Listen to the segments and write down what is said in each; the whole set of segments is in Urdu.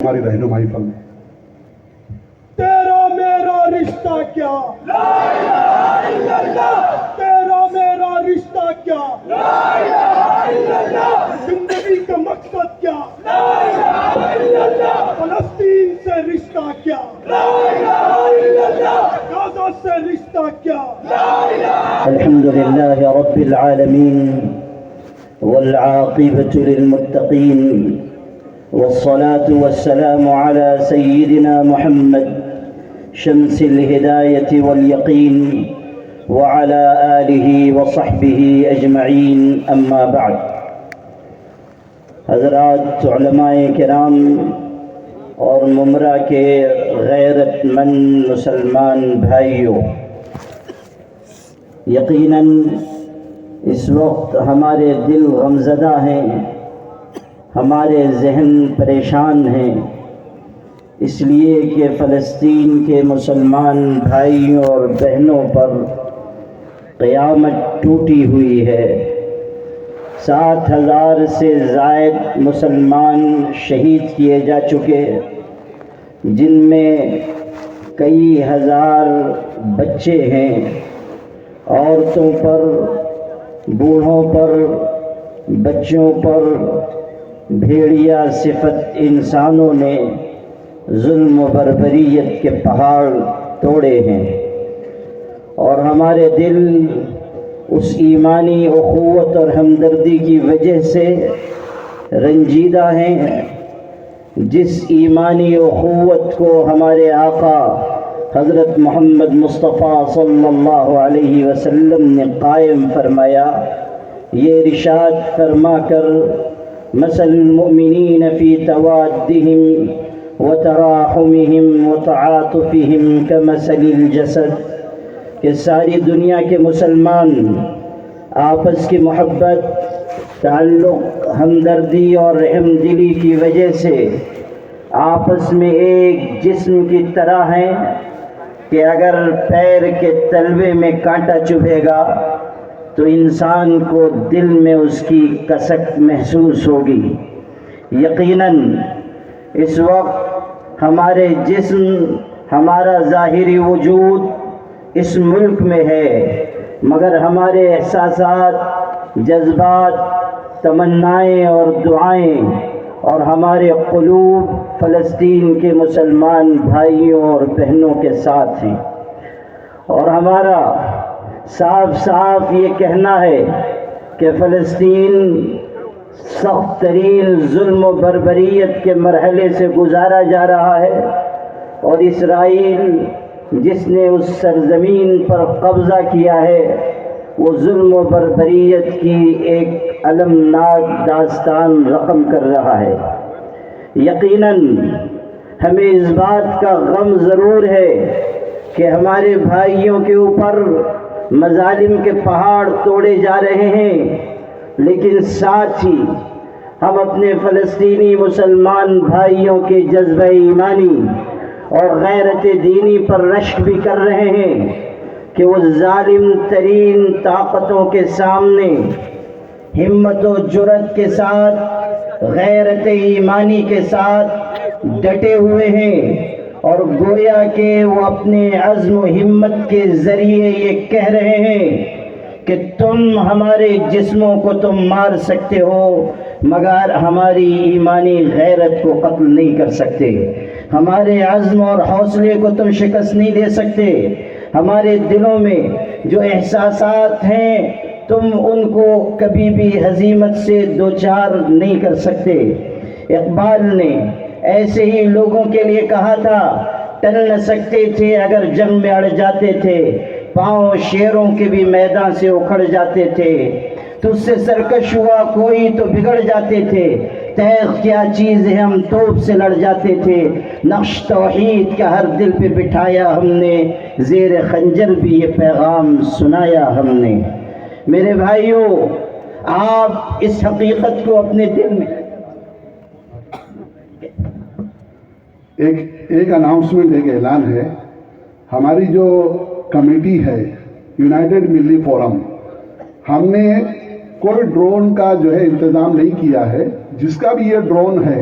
ہماری رہنمائی فرمائے۔ تیرا میرا رشتہ کیا، لا الہ الا اللہ، تیرا میرا رشتہ کیا، لا الہ الا اللہ، زندگی کا مقصد کیا، لا الہ الا اللہ، فلسطین سے رشتہ کیا، لا الہ الا اللہ، غزہ سے رشتہ کیا، لا الہ۔ الحمد لله رب العالمين والعاقبة للمتقين والصلاة والسلام على سيدنا محمد شمس الهداية واليقين وعلى آله وصحبه أجمعين، أما بعد۔ حضرات علماء کرام اور ممرہ کے غیرت مند مسلمان بھائیوں، یقیناً اس وقت ہمارے دل غمزدہ ہیں، ہمارے ذہن پریشان ہیں، اس لیے کہ فلسطین کے مسلمان بھائیوں اور بہنوں پر قیامت ٹوٹی ہوئی ہے۔ 7,000 سے زائد مسلمان شہید کیے جا چکے، جن میں کئی ہزار بچے ہیں۔ عورتوں پر، بوڑھوں پر، بچوں پر بھیڑیا صفت انسانوں نے ظلم و بربریت کے پہاڑ توڑے ہیں، اور ہمارے دل اس ایمانی اخوت اور ہمدردی کی وجہ سے رنجیدہ ہیں جس ایمانی اخوت کو ہمارے آقا حضرت محمد مصطفیٰ صلی اللہ علیہ وسلم نے قائم فرمایا۔ یہ ارشاد فرما کر مثل المؤمنین فی توادہم وتراحمہم وتعاطفہم کمثل الجسد، کہ ساری دنیا کے مسلمان آپس کی محبت، تعلق، ہمدردی اور رحم دلی کی وجہ سے آپس میں ایک جسم کی طرح ہیں کہ اگر پیر کے تلوے میں کانٹا چبھے گا تو انسان کو دل میں اس کی کسک محسوس ہوگی۔ یقیناً اس وقت ہمارے جسم، ہمارا ظاہری وجود اس ملک میں ہے، مگر ہمارے احساسات، جذبات، تمنائیں اور دعائیں اور ہمارے قلوب فلسطین کے مسلمان بھائیوں اور بہنوں کے ساتھ ہیں۔ اور ہمارا صاف صاف یہ کہنا ہے کہ فلسطین سخت ترین ظلم و بربریت کے مرحلے سے گزارا جا رہا ہے، اور اسرائیل جس نے اس سرزمین پر قبضہ کیا ہے وہ ظلم و بربریت کی ایک المناک داستان رقم کر رہا ہے۔ یقیناً ہمیں اس بات کا غم ضرور ہے کہ ہمارے بھائیوں کے اوپر مظالم کے پہاڑ توڑے جا رہے ہیں، لیکن ساتھ ہی ہم اپنے فلسطینی مسلمان بھائیوں کے جذبہ ایمانی اور غیرت دینی پر رشک بھی کر رہے ہیں کہ وہ ظالم ترین طاقتوں کے سامنے ہمت و جرأت کے ساتھ، غیرت ایمانی کے ساتھ ڈٹے ہوئے ہیں، اور گویا کہ وہ اپنے عزم و ہمت کے ذریعے یہ کہہ رہے ہیں کہ تم ہمارے جسموں کو تم مار سکتے ہو مگر ہماری ایمانی غیرت کو قتل نہیں کر سکتے، ہمارے عزم اور حوصلے کو تم شکست نہیں دے سکتے، ہمارے دلوں میں جو احساسات ہیں تم ان کو کبھی بھی ہزیمت سے دوچار نہیں کر سکتے۔ اقبال نے ایسے ہی لوگوں کے لیے کہا تھا، ٹل نہ سکتے تھے اگر جنگ میں اڑ جاتے تھے، پاؤں شیروں کے بھی میدان سے اکھڑ جاتے تھے، تجھ سے سرکش ہوا کوئی تو بگڑ جاتے تھے، تیغ کیا چیز ہے ہم توپ سے لڑ جاتے تھے، نقش توحید کا ہر دل پہ بٹھایا ہم نے، زیر خنجر بھی یہ پیغام سنایا ہم نے۔ میرے بھائیوں، آپ اس حقیقت کو اپنے دل میں ایک اناؤنسمنٹ، ایک اعلان ہے۔ ہماری جو کمیٹی ہے یونائٹڈ ملی فورم، ہم نے کوئی ڈرون کا جو ہے انتظام نہیں کیا ہے، جس کا بھی یہ ڈرون ہے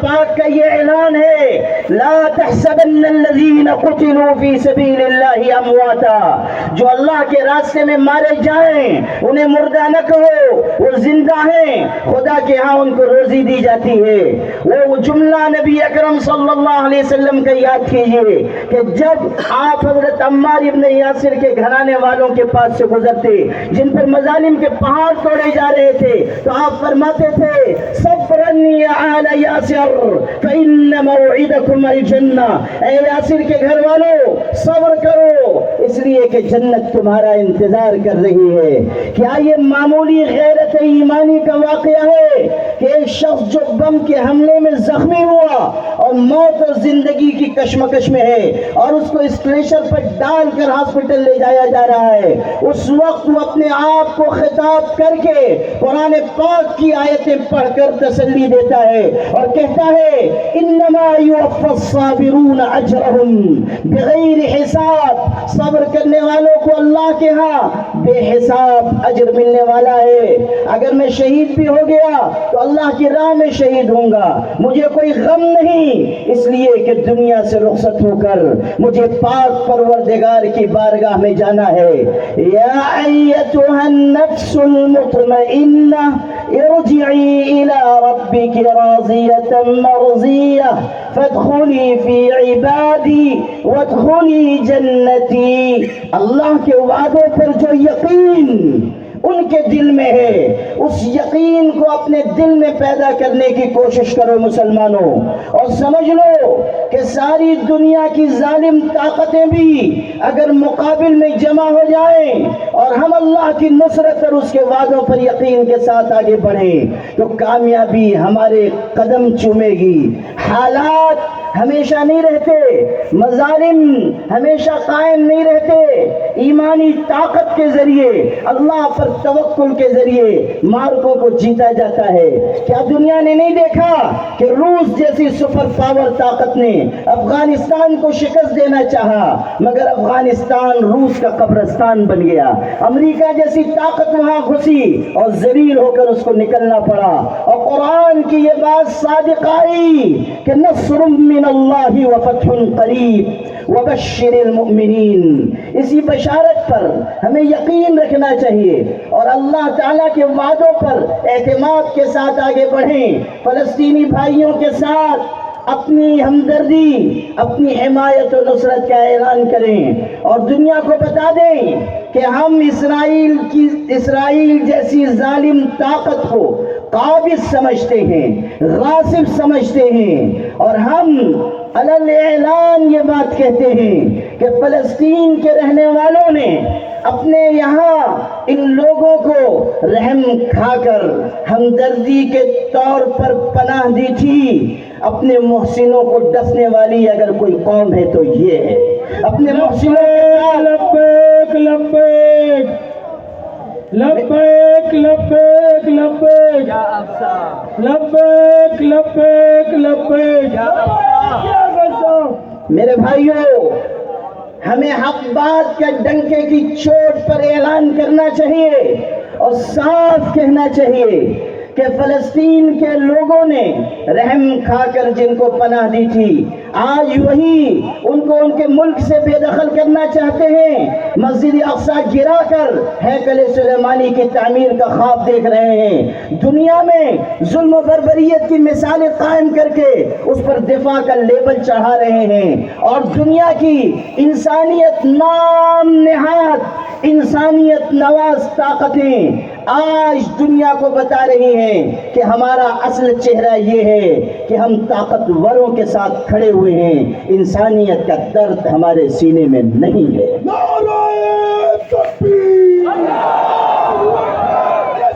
پاک کا یہ اعلان ہے، لا تحسبن الذین قتلوا فی سبیل اللہ امواتا، جو اللہ کے راستے میں مارے جائیں انہیں مردہ نہ کہو، وہ زندہ ہیں، خدا کے ہاں ان کو روزی دی جاتی ہے۔ وہ جملہ نبی اکرم صلی اللہ علیہ وسلم کا یاد کیجئے کہ جب آپ حضرت عمار ابن یاسر کے گھرانے والوں کے پاس سے گزرتے جن پر مظالم کے پہاڑ توڑے جا رہے تھے تو آپ فرماتے تھے صبرا یا آل یاسر فإن موعدکم الجنہ، اے یاسر کے گھر والوں صبر کرو اس لیے کہ جنت تمہارا انتظار کر رہی ہے۔ کیا یہ معمولی غیرت ایمانی کا واقعہ ہے کہ ایک شخص جو بم کے حملے میں زخمی ہوا اور موت اور زندگی کی کشمکش میں ہے اور اس کو اسٹریچر پر ڈال کر ہاسپٹل لے جایا جا رہا ہے، اس وقت وہ اپنے آپ کو خطاب کر کے قرآن پاک کی آیتیں پڑھ کر تسلی دیتا ہے اور کہتا ہے انما یوفی الصابرون اجرہم بغیر حساب، صبر کرنے والوں کو اللہ کے ہاں بے حساب اجر ملنے والا ہے۔ اگر میں شہید بھی ہو گیا تو اللہ کی راہ میں شہید ہوں گا، مجھے کوئی غم نہیں، اس لیے کہ دنیا سے رخصت ہو کر مجھے پاک پروردگار کی بارگاہ میں جانا ہے۔ یا ایتھا النفس المطمئنہ ارجعی الی ربک راضیۃ مرضیہ فادخلی فی عبادی وادخلی جنتی۔ اللہ کے وعدوں پر جو یقین ان کے دل میں ہے اس یقین کو اپنے دل میں پیدا کرنے کی کوشش کرو مسلمانوں، اور سمجھ لو کہ ساری دنیا کی ظالم طاقتیں بھی اگر مقابل میں جمع ہو جائیں اور ہم اللہ کی نصرت اور اس کے وعدوں پر یقین کے ساتھ آگے بڑھیں تو کامیابی ہمارے قدم چومے گی۔ حالات ہمیشہ نہیں رہتے، مظالم ہمیشہ قائم نہیں رہتے، ایمانی طاقت کے ذریعے اللہ پر توکل کے ذریعے مارکوں کو جیتا جاتا ہے۔ کیا دنیا نے نہیں دیکھا کہ روس جیسی سپر پاور طاقت نے افغانستان کو شکست دینا چاہا مگر افغانستان روس کا قبرستان بن گیا، امریکہ جیسی طاقت وہاں گھسی اور ذلیل ہو کر اس کو نکلنا پڑا، اور قرآن کی یہ بات صادق آئی کہ نصر من اللہ وفتح قریب وبشر المؤمنین۔ اسی بشارت پر ہمیں یقین رکھنا چاہیے اور اللہ تعالیٰ کے وعدوں پر اعتماد کے ساتھ آگے بڑھیں، فلسطینی بھائیوں کے ساتھ اپنی ہمدردی، اپنی حمایت و نصرت کا اعلان کریں اور دنیا کو بتا دیں کہ ہم اسرائیل جیسی ظالم طاقت کو قابض سمجھتے ہیں، غاصب سمجھتے ہیں، اور ہم علل اعلان یہ بات کہتے ہیں کہ فلسطین کے رہنے والوں نے اپنے یہاں ان لوگوں کو رحم کھا کر ہمدردی کے طور پر پناہ دی تھی۔ اپنے محسنوں کو ڈسنے والی اگر کوئی قوم ہے تو یہ ہے، اپنے محسنوں کے لبیک لبیک لبیک لبیک لبیک لبیک لبیک لبیک۔ میرے بھائیوں، ہمیں حق بات کے ڈنکے کی چوٹ پر اعلان کرنا چاہیے اور صاف کہنا چاہیے کہ فلسطین کے لوگوں نے رحم کھا کر جن کو پناہ دی تھی آج وہی ان کو ان کے ملک سے بے دخل کرنا چاہتے ہیں، مسجد اقصی گرا کر ہیکل سلیمانی کی تعمیر کا خواب دیکھ رہے ہیں، دنیا میں ظلم و بربریت کی مثالیں قائم کر کے اس پر دفاع کا لیبل چڑھا رہے ہیں، اور دنیا کی انسانیت نام نہاد، انسانیت نواز طاقتیں آج دنیا کو بتا رہی ہیں کہ ہمارا اصل چہرہ یہ ہے کہ ہم طاقتوروں کے ساتھ کھڑے ہوئے ہیں، انسانیت کا درد ہمارے سینے میں نہیں ہے۔ نعرہ تکبیر،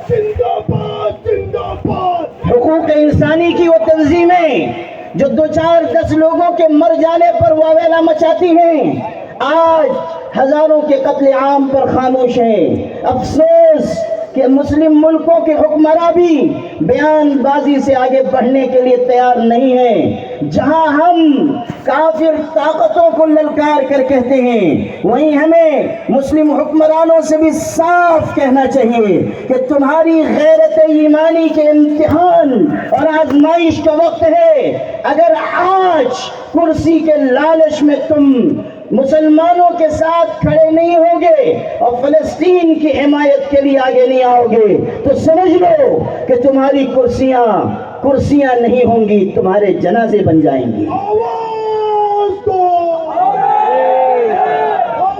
زندہ باد زندہ باد۔ حقوق انسانی کی وہ تنظیمیں جو 2-4-10 لوگوں کے مر جانے پر واویلا مچاتی ہیں آج ہزاروں کے قتل عام پر خاموش ہیں۔ افسوس کہ مسلم ملکوں کے حکمراں بھی بیان بازی سے آگے بڑھنے کے لیے تیار نہیں ہیں. جہاں ہم کافر طاقتوں کو للکار کر کہتے ہیں، وہیں ہمیں مسلم حکمرانوں سے بھی صاف کہنا چاہیے کہ تمہاری غیرت ایمانی کے امتحان اور آزمائش کا وقت ہے. اگر آج کرسی کے لالچ میں تم مسلمانوں کے ساتھ کھڑے نہیں ہوگے اور فلسطین کی حمایت کے لیے آگے نہیں آؤ گے تو سمجھ لو کہ تمہاری کرسیاں نہیں ہوں گی، تمہارے جنازے بن جائیں گی. آواز دو.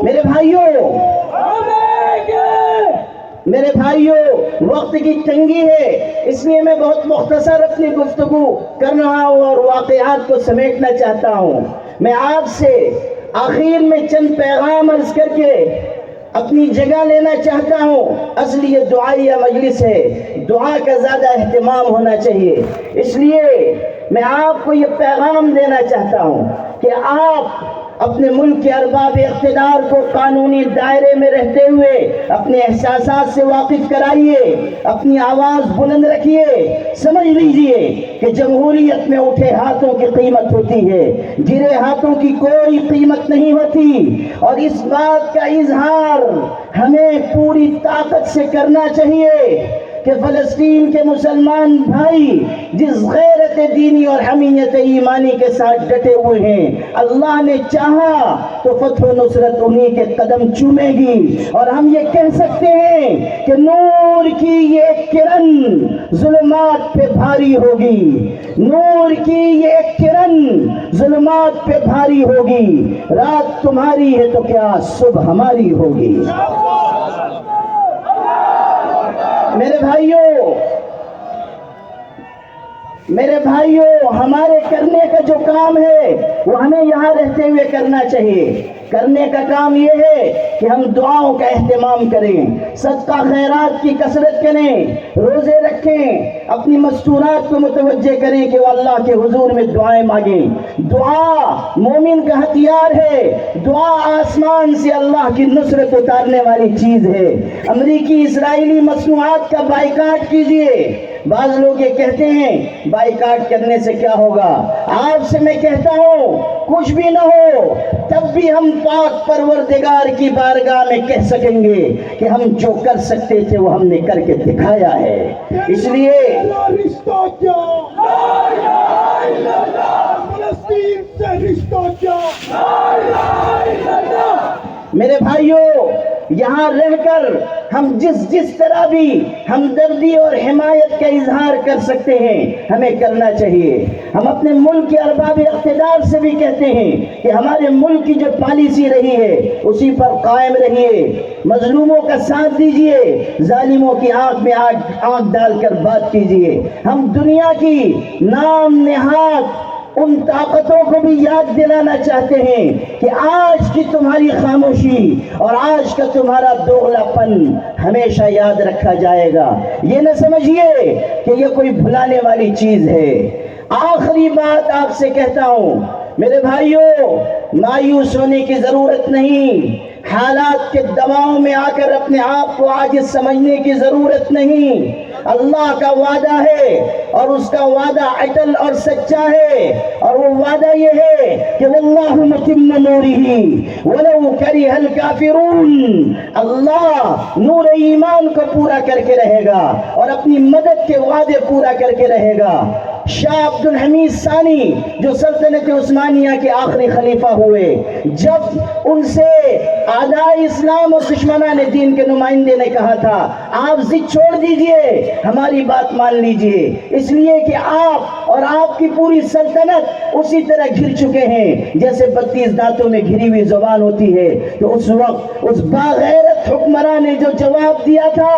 میرے بھائیوں، وقت کی تنگی ہے، اس لیے میں بہت مختصر اپنی گفتگو کر رہا ہوں اور واقعات کو سمیٹنا چاہتا ہوں. میں آپ سے آخر میں چند پیغام عرض کر کے اپنی جگہ لینا چاہتا ہوں. اصل یہ دعائیہ مجلس ہے، دعا کا زیادہ اہتمام ہونا چاہیے. اس لیے میں آپ کو یہ پیغام دینا چاہتا ہوں کہ آپ اپنے ملک کے ارباب اقتدار کو قانونی دائرے میں رہتے ہوئے اپنے احساسات سے واقف کرائیے، اپنی آواز بلند رکھیے. سمجھ لیجئے کہ جمہوریت میں اٹھے ہاتھوں کی قیمت ہوتی ہے، گرے ہاتھوں کی کوئی قیمت نہیں ہوتی. اور اس بات کا اظہار ہمیں پوری طاقت سے کرنا چاہیے کہ فلسطین کے مسلمان بھائی جس غیرت دینی اور حمیت ایمانی کے ساتھ ڈٹے ہوئے ہیں، اللہ نے چاہا تو فتح و نصرت انہی کے قدم چومے گی. اور ہم یہ کہہ سکتے ہیں کہ نور کی یہ ایک کرن ظلمات پہ بھاری ہوگی، نور کی یہ ایک کرن ظلمات پہ بھاری ہوگی. رات تمہاری ہے تو کیا صبح ہماری ہوگی. میرے بھائیوں، ہمارے کرنے کا جو کام ہے وہ ہمیں یہاں رہتے ہوئے کرنا چاہیے. کرنے کا کام یہ ہے کہ ہم دعاؤں کا اہتمام کریں، صدقہ خیرات کی کثرت کریں، روزے رکھیں، اپنی مستورات کو متوجہ کریں کہ وہ اللہ کے حضور میں دعائیں مانگیں. دعا مومن کا ہتھیار ہے، دعا آسمان سے اللہ کی نصرت اتارنے والی چیز ہے. امریکی اسرائیلی مصنوعات کا بائیکاٹ کیجئے. بعض لوگ یہ کہتے ہیں بائیکاٹ کرنے سے کیا ہوگا. آپ سے میں کہتا ہوں کچھ بھی نہ ہو تب بھی ہم پاک پروردگار کی بارگاہ میں کہہ سکیں گے کہ ہم جو کر سکتے تھے وہ ہم نے کر کے دکھایا ہے. اس لیے رشتہ کیا لا الہ الا اللہ، فلسطین سے رشتہ کیا لا الہ الا اللہ. میرے بھائیوں، یہاں رہ کر ہم جس طرح بھی ہمدردی اور حمایت کا اظہار کر سکتے ہیں ہمیں کرنا چاہیے. ہم اپنے ملک کے ارباب اقتدار سے بھی کہتے ہیں کہ ہمارے ملک کی جو پالیسی رہی ہے اسی پر قائم رہیے، مظلوموں کا ساتھ دیجئے، ظالموں کی آنکھ میں آنکھ ڈال کر بات کیجئے. ہم دنیا کی نام نہاد ان طاقتوں کو بھی یاد دلانا چاہتے ہیں کہ آج کی تمہاری خاموشی اور آج کا تمہارا دوغلا پن ہمیشہ یاد رکھا جائے گا. یہ نہ سمجھیے کہ یہ کوئی بھلانے والی چیز ہے. آخری بات آپ سے کہتا ہوں میرے بھائیوں، مایوس ہونے کی ضرورت نہیں، حالات کے دباؤ میں آ کر اپنے آپ کو عاجز سمجھنے کی ضرورت نہیں. اللہ کا وعدہ ہے اور اس کا وعدہ اٹل اور سچا ہے، اور وہ وعدہ یہ ہے کہ واللہ متم نورہ ولو کرہ الکافرون. اللہ نور ایمان کو پورا کر کے رہے گا اور اپنی مدد کے وعدے پورا کر کے رہے گا. شاہ عبد الحمید ثانی جو سلطنت عثمانیہ کے آخری خلیفہ ہوئے، جب ان سے اعداء اسلام اور دشمنان دین کے نمائندے نے کہا تھا آپ ضد چھوڑ دیجئے، ہماری بات مان لیجئے، اس لیے کہ آپ اور آپ کی پوری سلطنت اسی طرح گھر چکے ہیں جیسے 32 دانتوں میں گھری ہوئی زبان ہوتی ہے. تو اس وقت اس باغیرت حکمراں نے جو جواب دیا تھا،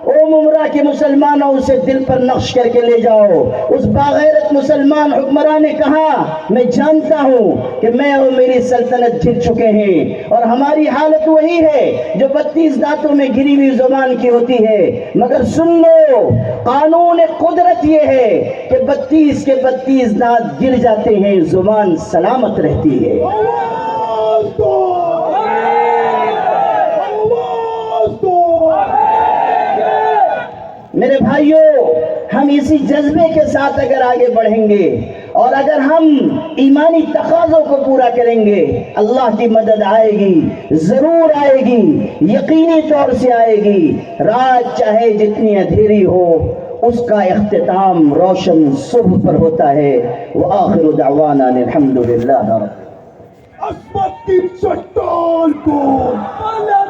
او ممرا کے مسلمانوں اسے دل پر نقش کر کے لے جاؤ. اس باغیرت مسلمان حکمراں نے کہا میں جانتا ہوں کہ میں اور میری سلطنت گر چکے ہیں اور ہماری حالت وہی ہے جو 32 دانتوں میں گری ہوئی زبان کی ہوتی ہے، مگر سن لو قانون قدرت یہ ہے کہ 32 کے 32 دانت گر جاتے ہیں، زبان سلامت رہتی ہے. آواز دو. میرے بھائیوں، ہم اسی جذبے کے ساتھ اگر آگے بڑھیں گے اور اگر ہم ایمانی تقاضوں کو پورا کریں گے، اللہ کی مدد آئے گی، ضرور آئے گی، یقینی طور سے آئے گی۔ رات چاہے جتنی اندھیری ہو، اس کا اختتام روشن صبح پر ہوتا ہے۔ وآخر دعوانا الحمدللہ رب۔ عصمت کی چٹان کو